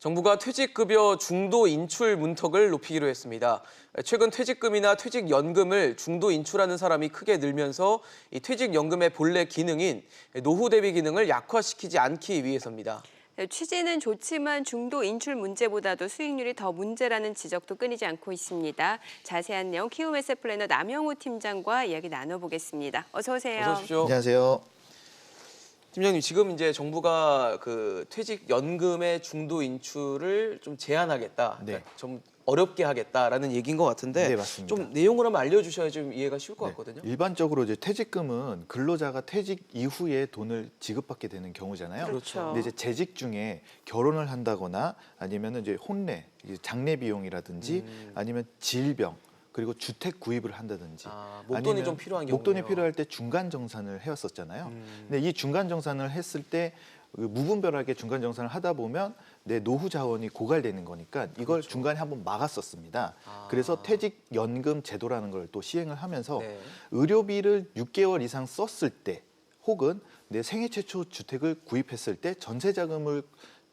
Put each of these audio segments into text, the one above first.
정부가 퇴직급여 중도 인출 문턱을 높이기로 했습니다. 최근 퇴직금이나 퇴직연금을 중도 인출하는 사람이 크게 늘면서 이 퇴직연금의 본래 기능인 노후 대비 기능을 약화시키지 않기 위해서입니다. 취지는 좋지만 중도 인출 문제보다도 수익률이 더 문제라는 지적도 끊이지 않고 있습니다. 자세한 내용 키움 에셋 플래너 남영우 팀장과 이야기 나눠보겠습니다. 어서 오세요. 어서 오십시오. 안녕하세요. 팀장님, 지금 이제 정부가 그 퇴직연금의 중도 인출을 좀 제한하겠다, 네. 그러니까 좀 어렵게 하겠다라는 얘기인 것 같은데, 네, 맞습니다. 좀 내용을 한번 알려주셔야 좀 이해가 쉬울 것 네. 같거든요. 일반적으로 이제 퇴직금은 근로자가 퇴직 이후에 돈을 지급받게 되는 경우잖아요. 그렇죠. 근데 이제 재직 중에 결혼을 한다거나 아니면 이제 혼례, 이제 장례 비용이라든지 아니면 질병 그리고 주택 구입을 한다든지 목돈이 아니면 좀 필요한 경우네요. 목돈이 필요할 때 중간 정산을 해왔었잖아요. 근데 이 중간 정산을 했을 때 무분별하게 중간 정산을 하다 보면 내 노후 자원이 고갈되는 거니까 이걸 그렇죠. 중간에 한번 막았었습니다. 그래서 퇴직연금 제도라는 걸 또 시행을 하면서 네. 의료비를 6개월 이상 썼을 때 혹은 내 생애 최초 주택을 구입했을 때 전세 자금을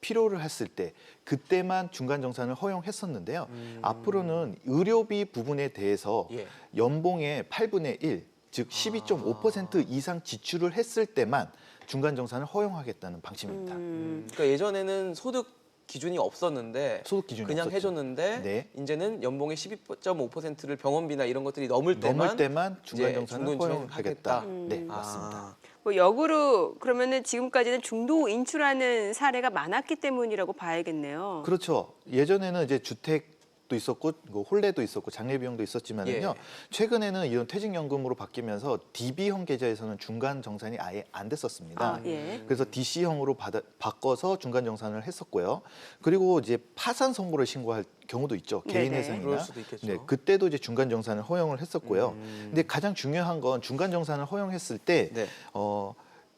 필요를 했을 때 그때만 중간 정산을 허용했었는데요. 앞으로는 의료비 부분에 대해서 예. 연봉의 8분의 1, 즉 12.5% 이상 지출을 했을 때만 중간 정산을 허용하겠다는 방침입니다. 그러니까 예전에는 소득 기준이 없었는데 소득 기준이 그냥 없었죠. 해줬는데 네. 이제는 연봉의 12.5%를 병원비나 이런 것들이 넘을 때만 중간 이제 정산을 중도 인출을 허용하겠다. 하겠다. 네, 맞습니다. 뭐 역으로 그러면은 지금까지는 중도 인출하는 사례가 많았기 때문이라고 봐야겠네요. 그렇죠. 예전에는 이제 주택도 있었고 뭐 혼례도 있었고 장례 비용도 있었지만은요. 예. 최근에는 이런 퇴직연금으로 바뀌면서 DB형 계좌에서는 중간 정산이 아예 안 됐었습니다. 예. 그래서 DC형으로 바꿔서 중간 정산을 했었고요. 그리고 이제 파산 선고를 신고할 경우도 있죠. 개인 네네. 회사이나. 그럴 수도 있겠죠. 네, 그때도 이제 중간 정산을 허용을 했었고요. 근데 가장 중요한 건 중간 정산을 허용했을 때 네.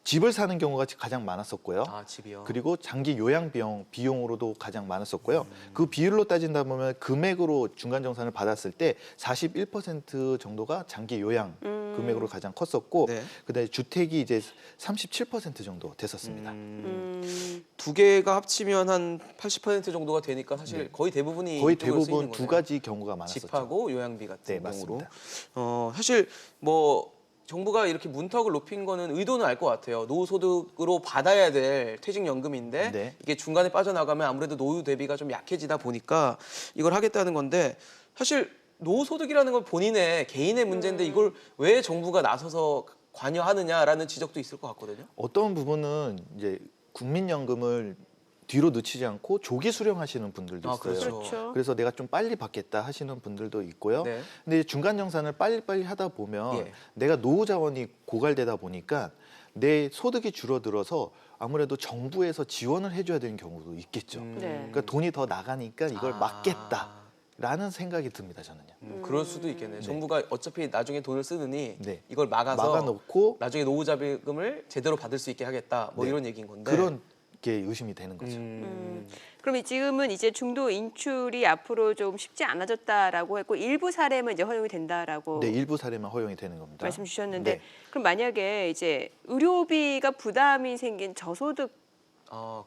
집을 사는 경우가 가장 많았었고요. 집이요. 그리고 장기 요양 비용으로도 가장 많았었고요. 그 비율로 따진다 보면 금액으로 중간 정산을 받았을 때 41% 정도가 장기 요양 금액으로 가장 컸었고, 네. 그다음에 주택이 이제 37% 정도 됐었습니다. 두 개가 합치면 한 80% 정도가 되니까 사실 거의 대부분이 거의 이쪽으로 쓰이는 대부분 두 거네요. 가지 경우가 많았었죠. 집하고 요양비 같은 네, 경우로. 맞습니다. 사실 뭐 정부가 이렇게 문턱을 높인 거는 의도는 알 것 같아요. 노후소득으로 받아야 될 퇴직연금인데 네. 이게 중간에 빠져나가면 아무래도 노후 대비가 좀 약해지다 보니까 이걸 하겠다는 건데, 사실 노후소득이라는 건 본인의 개인의 문제인데 이걸 왜 정부가 나서서 관여하느냐라는 지적도 있을 것 같거든요. 어떤 부분은 이제 국민연금을 뒤로 늦추지 않고 조기 수령하시는 분들도 있어요. 그렇죠. 그래서 내가 좀 빨리 받겠다 하시는 분들도 있고요. 네. 근데 중간 정산을 빨리빨리 하다 보면 예. 내가 노후 자원이 고갈되다 보니까 내 소득이 줄어들어서 아무래도 정부에서 지원을 해줘야 되는 경우도 있겠죠. 네. 그러니까 돈이 더 나가니까 이걸 막겠다라는 생각이 듭니다, 저는요. 그럴 수도 있겠네요. 정부가 어차피 나중에 돈을 쓰느니 네. 이걸 막아놓고 나중에 노후 자금을 제대로 받을 수 있게 하겠다, 뭐 네. 이런 얘기인 건데. 그런 게 의심이 되는 거죠. 그럼 지금은 이제 중도 인출이 앞으로 좀 쉽지 않아졌다라고 했고 일부 사례만 이제 허용이 된다라고 네, 일부 사례만 허용이 되는 겁니다. 말씀 주셨는데 네. 그럼 만약에 이제 의료비가 부담이 생긴 저소득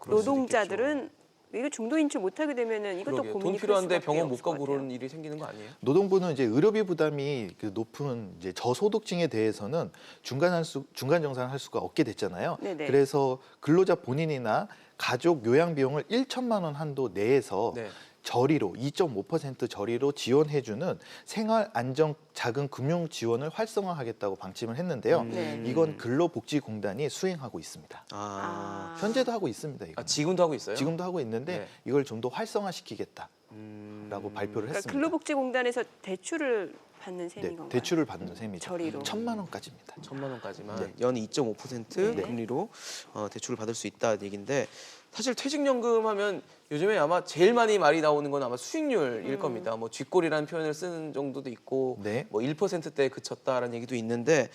그럴 수도 노동자들은 이거 중도 인출 못하게 되면은 이것도 그러게요. 고민이 돈 필요한데 클 수밖에 병원 못 없을 것 가고 같아요. 그런 일이 생기는 거 아니에요? 노동부는 이제 의료비 부담이 그 높은 이제 저소득층에 대해서는 중간 정산을 할 수가 없게 됐잖아요. 네네. 그래서 근로자 본인이나 가족 요양 비용을 1천만 원 한도 내에서 네. 저리로 2.5% 저리로 지원해주는 생활 안정 자금 금융 지원을 활성화하겠다고 방침을 했는데요. 네. 이건 근로복지공단이 수행하고 있습니다. 현재도 하고 있습니다. 이거. 지금도 하고 있어요? 지금도 하고 있는데 네. 이걸 좀 더 활성화시키겠다라고 발표를 그러니까 했습니다. 근로복지공단에서 대출을 받는 셈인 네, 건가요? 대출을 받는 셈이죠. 저리로. 1,000만 원까지입니다. 1,000만 원까지만 네. 연 2.5% 네. 금리로 대출을 받을 수 있다는 얘기인데, 사실 퇴직연금 하면 요즘에 아마 제일 많이 말이 나오는 건 아마 수익률일 겁니다. 뭐 쥐꼬리라는 표현을 쓰는 정도도 있고, 네. 뭐 1%대에 그쳤다라는 얘기도 있는데,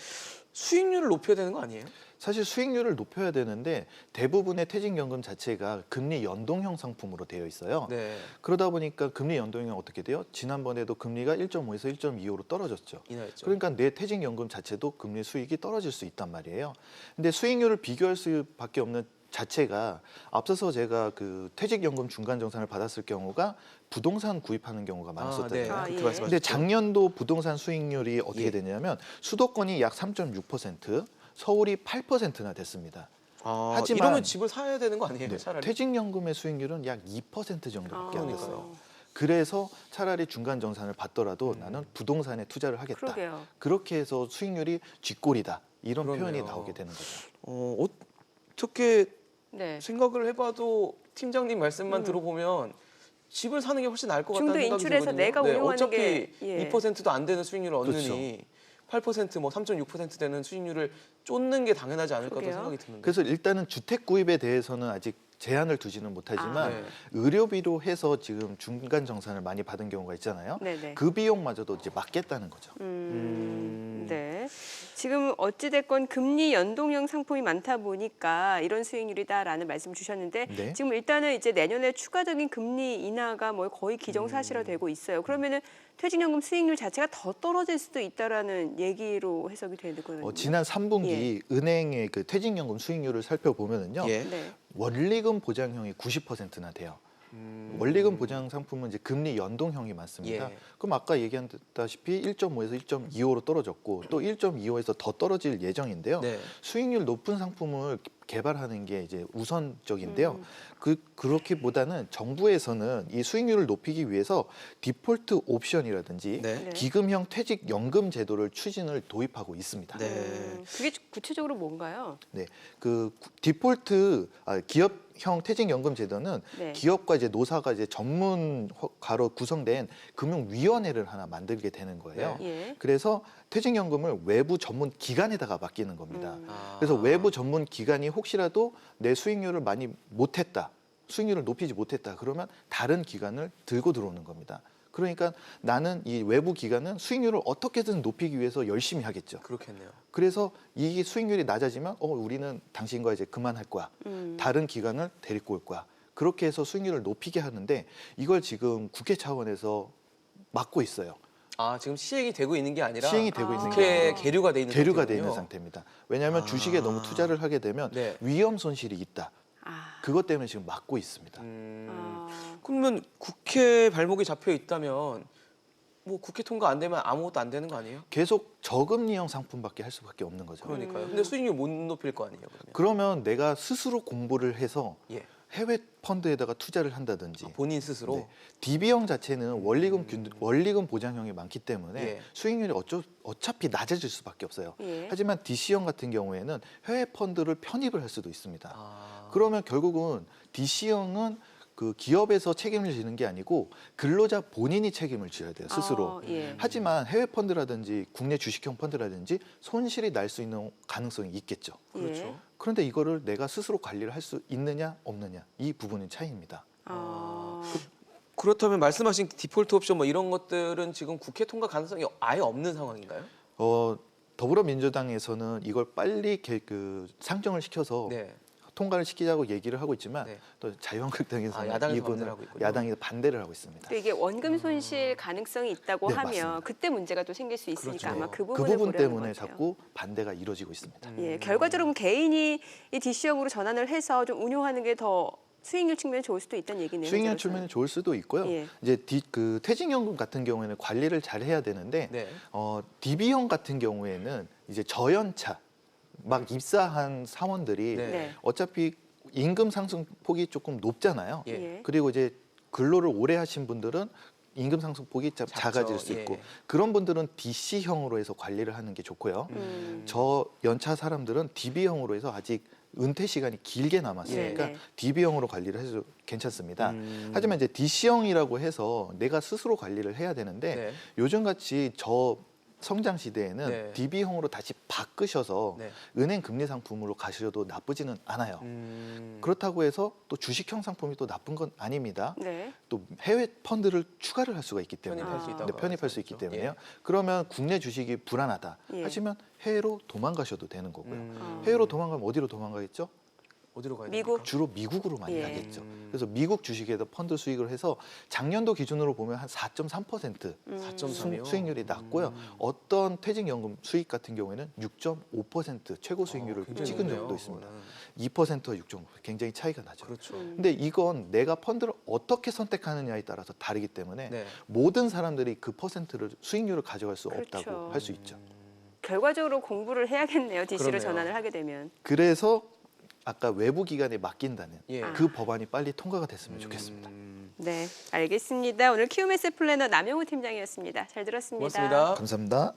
수익률을 높여야 되는 거 아니에요? 사실 수익률을 높여야 되는데 대부분의 퇴직연금 자체가 금리 연동형 상품으로 되어 있어요. 네. 그러다 보니까 금리 연동형이 어떻게 돼요? 지난번에도 금리가 1.5에서 1.25로 떨어졌죠. 인하했죠. 그러니까 내 퇴직연금 자체도 금리 수익이 떨어질 수 있단 말이에요. 근데 수익률을 비교할 수밖에 없는 자체가 앞서서 제가 그 퇴직연금 중간정산을 받았을 경우가 부동산 구입하는 경우가 많았었잖아요. 네. 아, 그렇게 예. 말씀하셨죠. 근데 작년도 부동산 수익률이 어떻게 예. 되냐면 수도권이 약 3.6%, 서울이 8%나 됐습니다. 하지만 이러면 집을 사야 되는 거 아니에요? 네, 차라리. 퇴직연금의 수익률은 약 2% 정도밖에 안 그러니까요. 됐어요. 그래서 차라리 중간정산을 받더라도 나는 부동산에 투자를 하겠다. 그러게요. 그렇게 해서 수익률이 쥐꼬리다. 이런 그러네요. 표현이 나오게 되는 거죠. 어떻게 네. 생각을 해봐도 팀장님 말씀만 들어보면 집을 사는 게 훨씬 나을 것 중도 같다는 생각이 인출해서 들거든요. 내가 운용하는 어차피 게, 예. 2%도 안 되는 수익률을 얻느니 그렇죠. 8% 뭐 3.6% 되는 수익률을 쫓는 게 당연하지 않을까도 그러게요. 생각이 드는데. 그래서 일단은 주택 구입에 대해서는 아직 제한을 두지는 못하지만 네. 의료비로 해서 지금 중간정산을 많이 받은 경우가 있잖아요. 네네. 그 비용마저도 이제 막겠다는 거죠. 네. 지금 어찌됐건 금리 연동형 상품이 많다 보니까 이런 수익률이다라는 말씀 주셨는데 네. 지금 일단은 이제 내년에 추가적인 금리 인하가 뭐 거의 기정사실화되고 있어요. 그러면은 퇴직연금 수익률 자체가 더 떨어질 수도 있다라는 얘기로 해석이 되거든요. 지난 3분기 은행의 그 퇴직연금 수익률을 살펴보면은요. 예. 네. 원리금 보장형이 90%나 돼요. 원리금 보장 상품은 이제 금리 연동형이 많습니다. 예. 그럼 아까 얘기했다시피 1.5에서 1.25로 떨어졌고 또 1.25에서 더 떨어질 예정인데요. 네. 수익률 높은 상품을 개발하는 게 이제 우선적인데요. 그렇기보다는 정부에서는 이 수익률을 높이기 위해서 디폴트 옵션이라든지 네. 네. 기금형 퇴직연금 제도를 추진을 도입하고 있습니다. 네. 그게 구체적으로 뭔가요? 네, 그 기업형 퇴직연금 제도는 네. 기업과 이제 노사가 이제 전문가로 구성된 금융위원회를 하나 만들게 되는 거예요. 예. 그래서 퇴직연금을 외부 전문 기관에다가 맡기는 겁니다. 아. 그래서 외부 전문 기관이 혹시라도 내 수익률을 많이 못했다, 수익률을 높이지 못했다, 그러면 다른 기관을 들고 들어오는 겁니다. 그러니까 나는 이 외부 기관은 수익률을 어떻게든 높이기 위해서 열심히 하겠죠. 그렇겠네요. 그래서 이 수익률이 낮아지면 우리는 당신과 이제 그만할 거야. 다른 기관을 데리고 올 거야. 그렇게 해서 수익률을 높이게 하는데 이걸 지금 국회 차원에서 막고 있어요. 지금 시행이 되고 있는 게 아니라 시행이 되고 있는 게 국회에 아니라 계류가 돼 있는 계류가 돼 상태군요. 있는 상태입니다. 왜냐하면 주식에 너무 투자를 하게 되면 네. 위험 손실이 있다. 아. 그것 때문에 지금 막고 있습니다. 그러면 국회 발목이 잡혀 있다면 뭐 국회 통과 안 되면 아무것도 안 되는 거 아니에요? 계속 저금리형 상품밖에 할 수밖에 없는 거죠. 그러니까요. 근데 수익률 못 높일 거 아니에요, 그러면? 그러면 내가 스스로 공부를 해서 예. 해외 펀드에다가 투자를 한다든지 본인 스스로. 네. DB형 자체는 원리금 보장형이 많기 때문에 예. 수익률이 어차피 낮아질 수밖에 없어요. 예. 하지만 DC형 같은 경우에는 해외 펀드를 편입을 할 수도 있습니다. 아. 그러면 결국은 DC형은 그 기업에서 책임을 지는 게 아니고 근로자 본인이 책임을 져야 돼요, 스스로. 예. 하지만 해외 펀드라든지 국내 주식형 펀드라든지 손실이 날 수 있는 가능성이 있겠죠. 그렇죠. 예. 그런데 이거를 내가 스스로 관리를 할 수 있느냐 없느냐, 이 부분은 차이입니다. 그렇다면 말씀하신 디폴트 옵션 뭐 이런 것들은 지금 국회 통과 가능성이 아예 없는 상황인가요? 더불어민주당에서는 이걸 빨리 상정을 시켜서 네. 통과를 시키자고 얘기를 하고 있지만 네. 또 자유한국당에서는 야당에서 이분은 반대를 하고 있군요. 야당이 반대를 하고 있습니다. 또 이게 원금 손실 가능성이 있다고 네, 하면 맞습니다. 그때 문제가 또 생길 수 있으니까 그렇죠. 아마 그 그 부분을 부분 고려하는 때문에 것 같아요. 자꾸 반대가 이루어지고 있습니다. 예, 결과적으로 그럼 개인이 이 DC형으로 전환을 해서 좀 운용하는 게 더 수익률 측면이 좋을 수도 있다는 얘기네요. 수익률 현재로서는. 측면이 좋을 수도 있고요. 예. 이제 퇴직연금 같은 경우에는 관리를 잘 해야 되는데 네. DB형 같은 경우에는 이제 저연차 막 입사한 사원들이 네. 네. 어차피 임금 상승 폭이 조금 높잖아요. 예. 예. 그리고 이제 근로를 오래 하신 분들은 임금 상승 폭이 작아질 수 예. 있고 그런 분들은 DC형으로 해서 관리를 하는 게 좋고요. 음. 저 연차 사람들은 DB형으로 해서 아직 은퇴 시간이 길게 남았으니까 네, 네. DB형으로 관리를 해도 괜찮습니다. 하지만 이제 DC형이라고 해서 내가 스스로 관리를 해야 되는데 네. 요즘같이 성장 시대에는 네. DB형으로 다시 바꾸셔서 네. 은행 금리 상품으로 가셔도 나쁘지는 않아요. 음. 그렇다고 해서 또 주식형 상품이 또 나쁜 건 아닙니다. 네. 또 해외 펀드를 추가를 할 수가 있기 때문에 편입할 수 있다고 네, 편입할 수 있기 말씀하셨죠. 때문에요. 예. 그러면 국내 주식이 불안하다. 예. 하시면 해외로 도망가셔도 되는 거고요. 음. 해외로 도망가면 어디로 도망가겠죠? 어디로 가야 미국? 됩니까? 주로 미국으로 많이 예. 가겠죠. 그래서 미국 주식에도 펀드 수익을 해서 작년도 기준으로 보면 한 4.3% 4.3이요. 수익률이 낮고요. 어떤 퇴직연금 수익 같은 경우에는 6.5% 최고 수익률을 굉장히 찍은 높네요. 적도 있습니다. 그거는. 2%와 6.5% 굉장히 차이가 나죠. 그렇죠. 근데 이건 내가 펀드를 어떻게 선택하느냐에 따라서 다르기 때문에 네. 모든 사람들이 그 퍼센트를 수익률을 가져갈 수 그렇죠. 없다고 할 수 있죠. 결과적으로 공부를 해야겠네요. DC로 그러네요. 전환을 하게 되면. 그래서 아까 외부 기관에 맡긴다는 예. 그 법안이 빨리 통과가 됐으면 좋겠습니다. 네, 알겠습니다. 오늘 키움에셋 플래너 남영우 팀장이었습니다. 잘 들었습니다. 고맙습니다. 감사합니다.